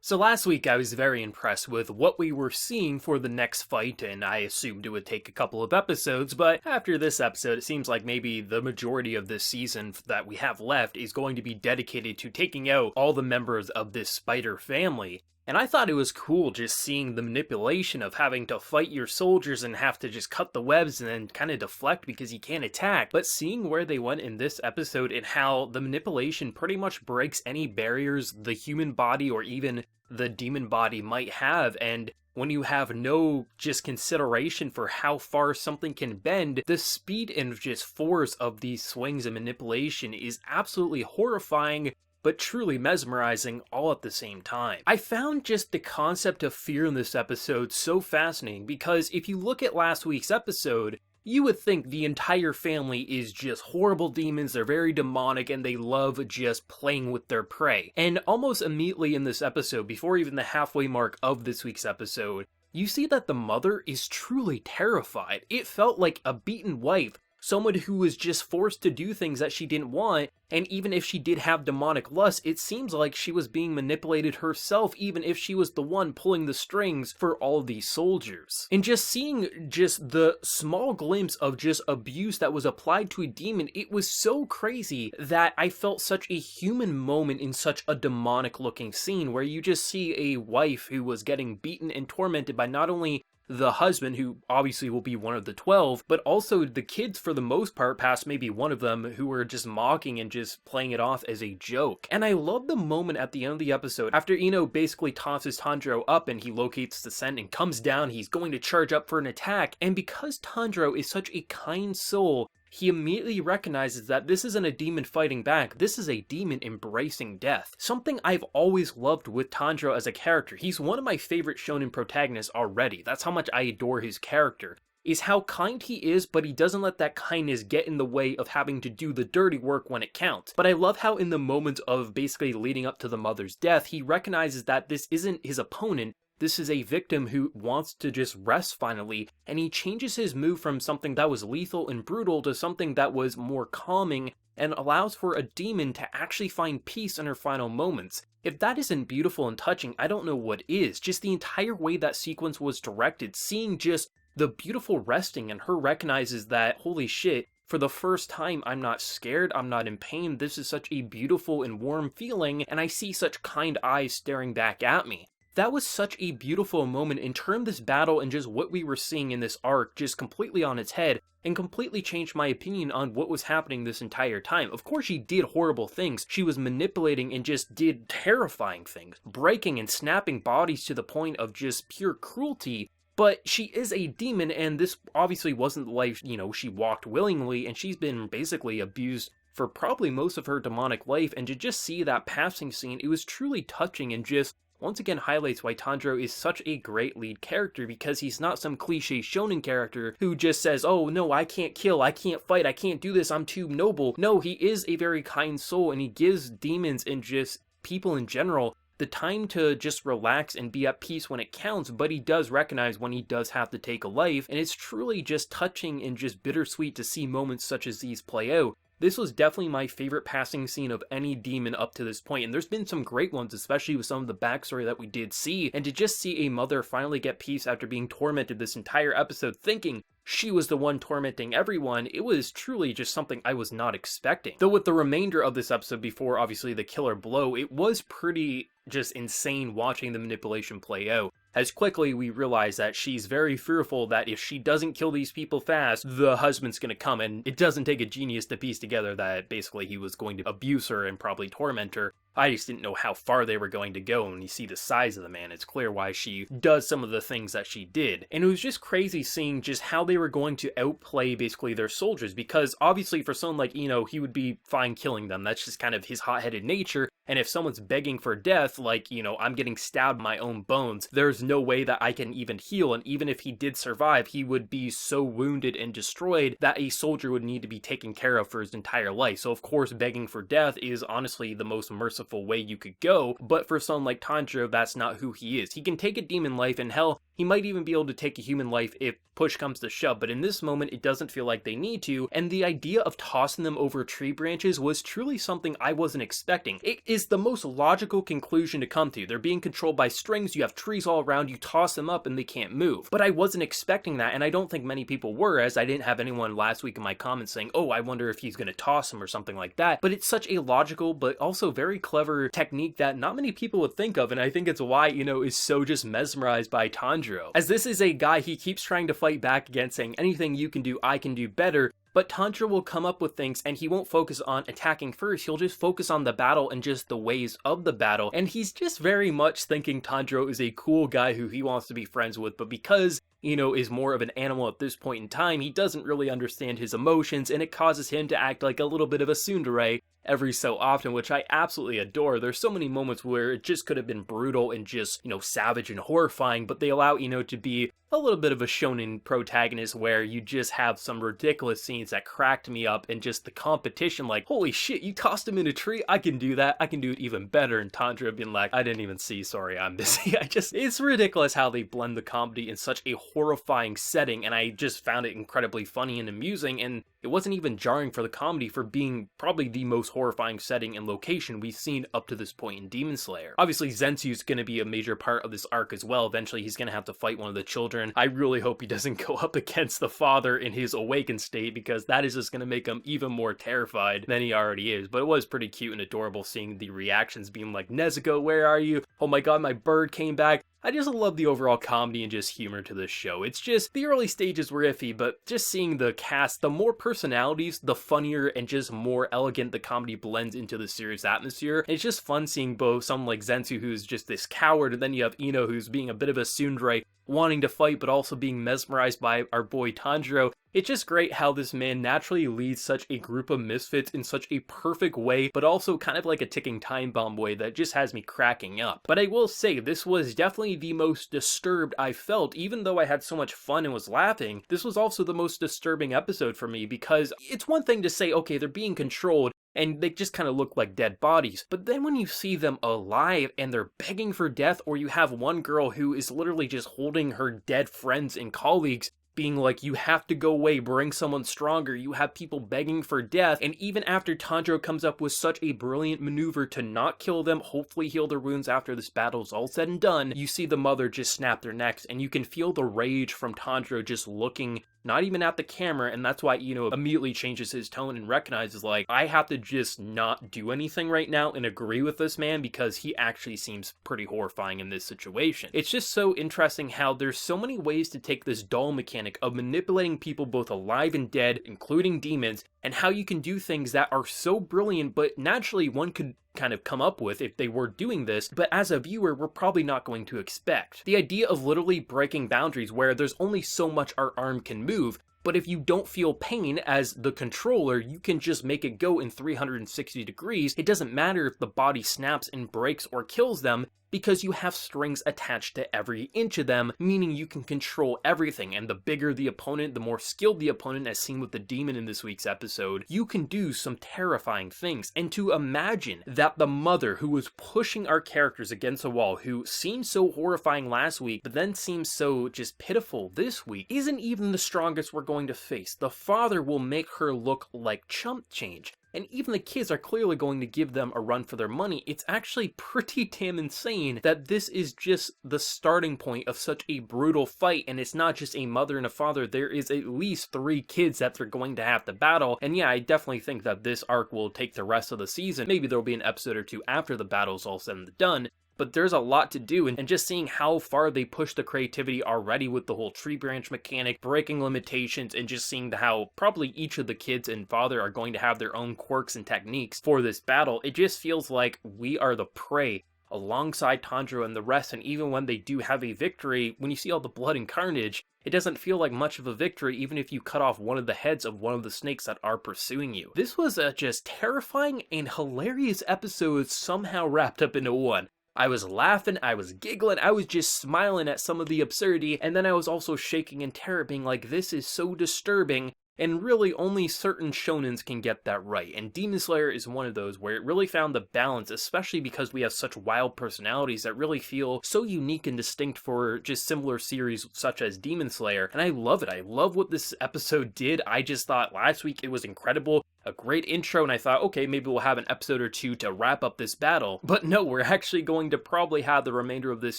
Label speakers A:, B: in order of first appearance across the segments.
A: So last week I was very impressed with what we were seeing for the next fight, and I assumed it would take a couple of episodes, but after this episode it seems like maybe the majority of this season that we have left is going to be dedicated to taking out all the members of this spider family. And I thought it was cool just seeing the manipulation of having to fight your soldiers and have to just cut the webs and then kind of deflect because you can't attack. But seeing where they went in this episode and how the manipulation pretty much breaks any barriers the human body or even the demon body might have, and when you have no just consideration for how far something can bend, the speed and just force of these swings and manipulation is absolutely horrifying, but truly mesmerizing all at the same time. I found just the concept of fear in this episode so fascinating because if you look at last week's episode, you would think the entire family is just horrible demons, they're very demonic, and they love just playing with their prey. And almost immediately in this episode, before even the halfway mark of this week's episode, you see that the mother is truly terrified. It felt like a beaten wife, someone who was just forced to do things that she didn't want, and even if she did have demonic lust, it seems like she was being manipulated herself, even if she was the one pulling the strings for all of these soldiers. And just seeing just the small glimpse of just abuse that was applied to a demon, it was so crazy that I felt such a human moment in such a demonic looking scene, where you just see a wife who was getting beaten and tormented by not only the husband, who obviously will be one of the 12, but also the kids for the most part, past maybe one of them, who were just mocking and just playing it off as a joke. And I love the moment at the end of the episode, after Ino basically tosses Tanjiro up and he locates the scent and comes down, he's going to charge up for an attack, and because Tanjiro is such a kind soul, he immediately recognizes that this isn't a demon fighting back, this is a demon embracing death. Something I've always loved with Tanjiro as a character. He's one of my favorite shonen protagonists already. That's how much I adore his character, is how kind he is, but he doesn't let that kindness get in the way of having to do the dirty work when it counts. But I love how in the moments of basically leading up to the mother's death, he recognizes that this isn't his opponent, this is a victim who wants to just rest finally, and he changes his move from something that was lethal and brutal to something that was more calming and allows for a demon to actually find peace in her final moments. If that isn't beautiful and touching, I don't know what is. Just the entire way that sequence was directed, seeing just the beautiful resting and her recognizes that, holy shit, for the first time, I'm not scared, I'm not in pain, this is such a beautiful and warm feeling, and I see such kind eyes staring back at me. That was such a beautiful moment and turned this battle and just what we were seeing in this arc just completely on its head and completely changed my opinion on what was happening this entire time. Of course she did horrible things, she was manipulating and just did terrifying things, breaking and snapping bodies to the point of just pure cruelty, but she is a demon and this obviously wasn't the life, she walked willingly, and she's been basically abused for probably most of her demonic life, and to just see that passing scene, it was truly touching and just once again highlights why Tanjiro is such a great lead character, because he's not some cliche shonen character who just says, oh no, I can't kill, I can't fight, I can't do this, I'm too noble. No, he is a very kind soul, and he gives demons and just people in general the time to just relax and be at peace when it counts, but he does recognize when he does have to take a life, and it's truly just touching and just bittersweet to see moments such as these play out. This was definitely my favorite passing scene of any demon up to this point, and there's been some great ones, especially with some of the backstory that we did see, and to just see a mother finally get peace after being tormented this entire episode thinking she was the one tormenting everyone, it was truly just something I was not expecting. Though with the remainder of this episode before obviously the killer blow, it was pretty just insane watching the manipulation play out. As quickly we realize that she's very fearful that if she doesn't kill these people fast, the husband's gonna come, and it doesn't take a genius to piece together that basically he was going to abuse her and probably torment her. I just didn't know how far they were going to go, and when you see the size of the man, it's clear why she does some of the things that she did. And it was just crazy seeing just how they were going to outplay basically their soldiers, because obviously for someone like Ino, he would be fine killing them, that's just kind of his hot-headed nature, and if someone's begging for death, like, I'm getting stabbed in my own bones, there's no way that I can even heal, and even if he did survive, he would be so wounded and destroyed that a soldier would need to be taken care of for his entire life. So of course begging for death is honestly the most merciful way you could go, but for someone like Tanjiro, that's not who he is. He can take a demon life, and hell, He might even be able to take a human life if push comes to shove, but in this moment it doesn't feel like they need to, and the idea of tossing them over tree branches was truly something I wasn't expecting. It is the most logical conclusion to come to. They're being controlled by strings, you have trees all around, you toss them up and they can't move. But I wasn't expecting that, and I don't think many people were, as I didn't have anyone last week in my comments saying, oh, I wonder if he's going to toss him or something like that. But it's such a logical but also very clever technique that not many people would think of, and I think it's why, is so just mesmerized by Tanjiro. As this is a guy, he keeps trying to fight back against, saying anything you can do, I can do better. But Tanjiro will come up with things and he won't focus on attacking first, he'll just focus on the battle and just the ways of the battle. And he's just very much thinking Tanjiro is a cool guy who he wants to be friends with, but because is more of an animal at this point in time, he doesn't really understand his emotions, and it causes him to act like a little bit of a tsundere every so often, which I absolutely adore. There's so many moments where it just could have been brutal and just, savage and horrifying, but they allow to be a little bit of a shonen protagonist where you just have some ridiculous scenes that cracked me up, and just the competition, like, holy shit, you tossed him in a tree, I can do that, I can do it even better, and Tanjiro being like, I didn't even see, sorry, I'm busy. It's ridiculous how they blend the comedy in such a horrifying setting, and I just found it incredibly funny and amusing, and it wasn't even jarring for the comedy for being probably the most horrifying setting and location we've seen up to this point in Demon Slayer. Obviously, Zensu's going to be a major part of this arc as well. Eventually, he's going to have to fight one of the children. I really hope he doesn't go up against the father in his awakened state, because that is just going to make him even more terrified than he already is. But it was pretty cute and adorable seeing the reactions being like, Nezuko, where are you? Oh my god, my bird came back. I just love the overall comedy and just humor to this show. It's just, the early stages were iffy, but just seeing the cast, the more personalities, the funnier and just more elegant the comedy blends into the series atmosphere. It's just fun seeing both someone like Zensu, who's just this coward, and then you have Ino, who's being a bit of a tsundere, wanting to fight but also being mesmerized by our boy Tanjiro. It's just great how this man naturally leads such a group of misfits in such a perfect way, but also kind of like a ticking time bomb way that just has me cracking up. But I will say, this was definitely the most disturbed I felt. Even though I had so much fun and was laughing, this was also the most disturbing episode for me, because it's one thing to say, okay, they're being controlled, and they just kind of look like dead bodies. But then when you see them alive and they're begging for death, or you have one girl who is literally just holding her dead friends and colleagues, being like, you have to go away, bring someone stronger, you have people begging for death, and even after Tanjiro comes up with such a brilliant maneuver to not kill them, hopefully heal their wounds after this battle's all said and done, you see the mother just snap their necks, and you can feel the rage from Tanjiro just looking not even at the camera, and that's why immediately changes his tone and recognizes, like, I have to just not do anything right now and agree with this man, because he actually seems pretty horrifying in this situation. It's just so interesting how there's so many ways to take this doll mechanic of manipulating people both alive and dead, including demons, and how you can do things that are so brilliant, but naturally one could kind of come up with if they were doing this, but as a viewer, we're probably not going to expect. The idea of literally breaking boundaries where there's only so much our arm can move, but if you don't feel pain as the controller, you can just make it go in 360 degrees. It doesn't matter if the body snaps and breaks or kills them, because you have strings attached to every inch of them, meaning you can control everything, and the bigger the opponent, the more skilled the opponent, as seen with the demon in this week's episode, you can do some terrifying things. And to imagine that the mother who was pushing our characters against a wall, who seemed so horrifying last week, but then seems so just pitiful this week, isn't even the strongest we're going to face. The father will make her look like chump change. And even the kids are clearly going to give them a run for their money. It's actually pretty damn insane that this is just the starting point of such a brutal fight, and it's not just a mother and a father, there is at least 3 kids that they're going to have to battle. And yeah, I definitely think that this arc will take the rest of the season. Maybe there'll be an episode or 2 after the battle's all said and done, but there's a lot to do, and just seeing how far they push the creativity already with the whole tree branch mechanic, breaking limitations, and just seeing how probably each of the kids and father are going to have their own quirks and techniques for this battle, it just feels like we are the prey alongside Tanjiro and the rest. And even when they do have a victory, when you see all the blood and carnage, it doesn't feel like much of a victory even if you cut off one of the heads of one of the snakes that are pursuing you. This was a just terrifying and hilarious episode somehow wrapped up into one. I was laughing, I was giggling, I was just smiling at some of the absurdity, and then I was also shaking in terror, being like, this is so disturbing, And really, only certain shonens can get that right, and Demon Slayer is one of those where it really found the balance, especially because we have such wild personalities that really feel so unique and distinct for just similar series such as Demon Slayer, and I love it. I love what this episode did. I just thought last week it was incredible. A great intro, and I thought, okay, maybe we'll have an episode or two to wrap up this battle. But no, we're actually going to probably have the remainder of this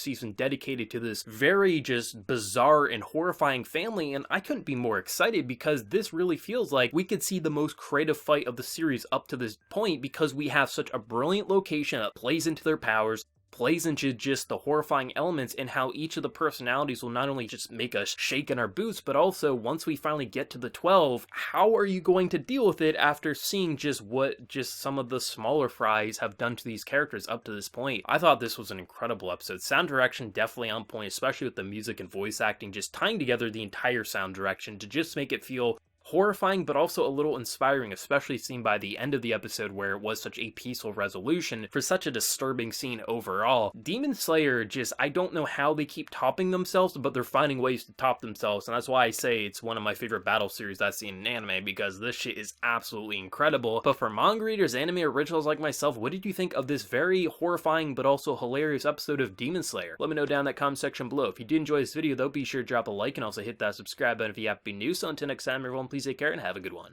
A: season dedicated to this very just bizarre and horrifying family, and I couldn't be more excited because this really feels like we could see the most creative fight of the series up to this point, because we have such a brilliant location that plays into their powers, plays into just the horrifying elements, and how each of the personalities will not only just make us shake in our boots, but also once we finally get to the 12, how are you going to deal with it after seeing just what just some of the smaller fries have done to these characters up to this point? I thought this was an incredible episode. Sound direction definitely on point, especially with the music and voice acting, just tying together the entire sound direction to just make it feel horrifying, but also a little inspiring, especially seen by the end of the episode where it was such a peaceful resolution for such a disturbing scene overall. Demon Slayer just, I don't know how they keep topping themselves, but they're finding ways to top themselves, and that's why I say it's one of my favorite battle series I've seen in anime, because this shit is absolutely incredible. But for manga readers, anime originals like myself, what did you think of this very horrifying but also hilarious episode of Demon Slayer? Let me know down in that comment section below. If you did enjoy this video though, be sure to drop a like and also hit that subscribe button if you happen to be new. So until next time everyone, please take care and have a good one.